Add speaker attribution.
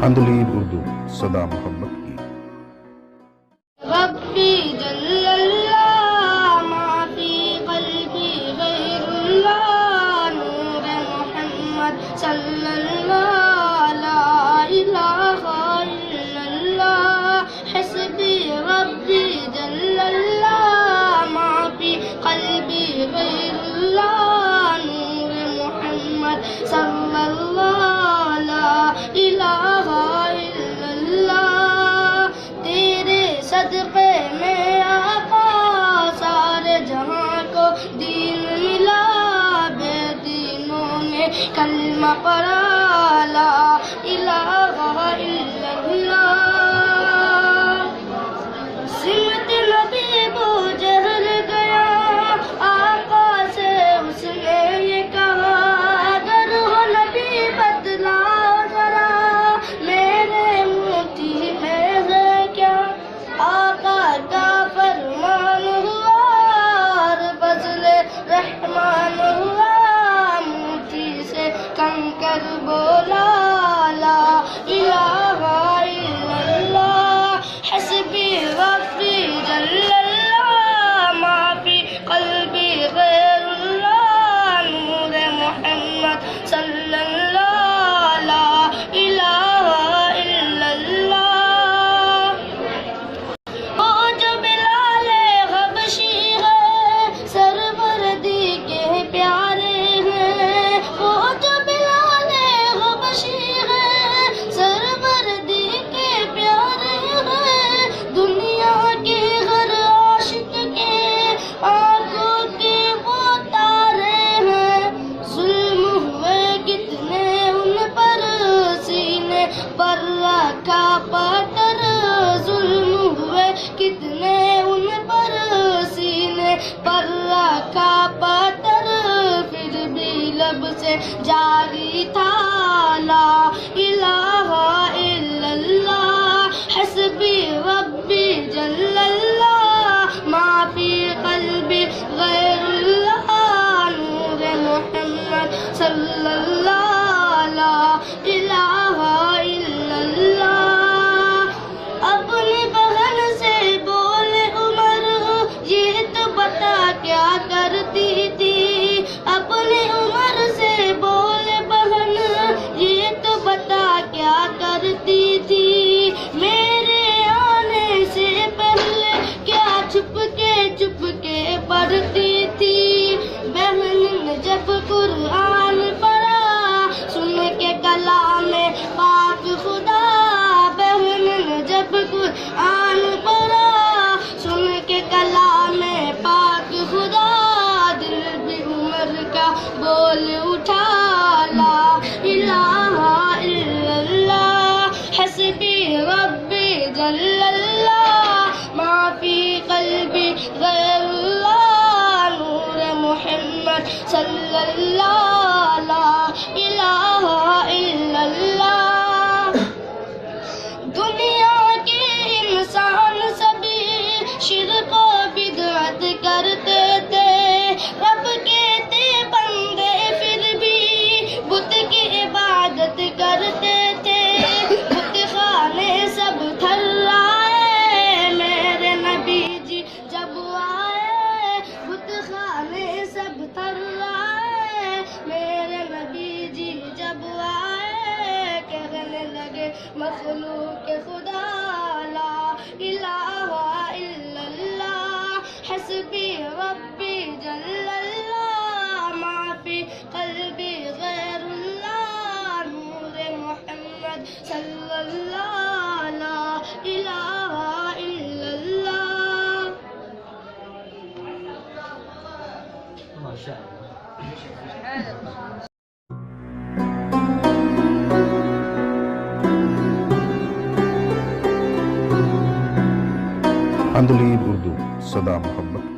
Speaker 1: اندلیب اردو صدا محمد کی۔
Speaker 2: ربی جل اللہ ما فی قلبی غیر اللہ نور محمد صلی اللہ لا الہ الا اللہ حسبی ربی جل اللہ ما فی قلبی غیر اللہ نور محمد صلی اللہ لا الہ الا اللہ تیرے صدقے میں آقا سارے جہاں کو دین ملا بے دینوں نے کلمہ پڑھا لا الہ الا اللہ سمت نبی بو جہل گیا آقا سے اس نے یہ کہا اگر ہو نبی بدلاؤ ذرا میرے موتی میں ہے کیا آقا کا فرمان ہوا اور فضل رحمان ہوا موتی سے کنکر بولا لا الہ الا اللہ حسبی ربی جل اللہ ما فی قلبی غیر اللہ نور محمد صلی اللہ لا الہ الا اللہ وہ جو بلال حبشی ہے سربردی کے پیارے ہیں وہ جو بلال حبشی ہے سربردی کے پیارے ہیں دنیا کے ہر عاشق کے آنکھوں کے وہ تارے ہیں ظلم ہوئے کتنے ان پر سینے پر رکھا پتھر ظلم ہوئے کتنے ان پر سینے پر رکھا پتھر پھر بھی لب سے جاری تھا لا الہ الا اللہ حسبی ربی جل اللہ ما فی قلبی غیر اللہ نور محمد صلی اللہ لا الہ الا اللہ اپنی بہن سے بولے عمر یہ تو بتا کیا کرتی تھی اپنی عمر سے بولے بہن یہ تو بتا کیا کرتی تھی میرے آنے سے پہلے کیا چھپ کے پڑھتی تھی بہن نے جب قرآن پڑھا سن کے کلام پاک خدا بہن نے جب قرآن پڑھا سن کے کلام پاک خدا دل بھی عمر کا بول اٹھا لا الہ الا اللہ حسبی ربی جل اللہ ما فی قلبی غیر اللہ نور محمد صلی اللہ لا الہ الا اللہ دنیا کے انسان سبھی شرک و بدعت کرتے تھے رب کے تھے بندے پھر بھی بت کی عبادت کرتے تھے بت خانے سب تھرائے میرے نبی جی جب آئے بت خانے سب تھرائے میرے نبی جی جب آئے کہنے لگے مخلوق خدا لا الہ الا اللہ حسبی ربی جل اللہ ما فی قلبی غیر اللہ نور محمد صلی اللہ لا الہ الا اللہ
Speaker 1: اندلیب اردو صدا محمد کی۔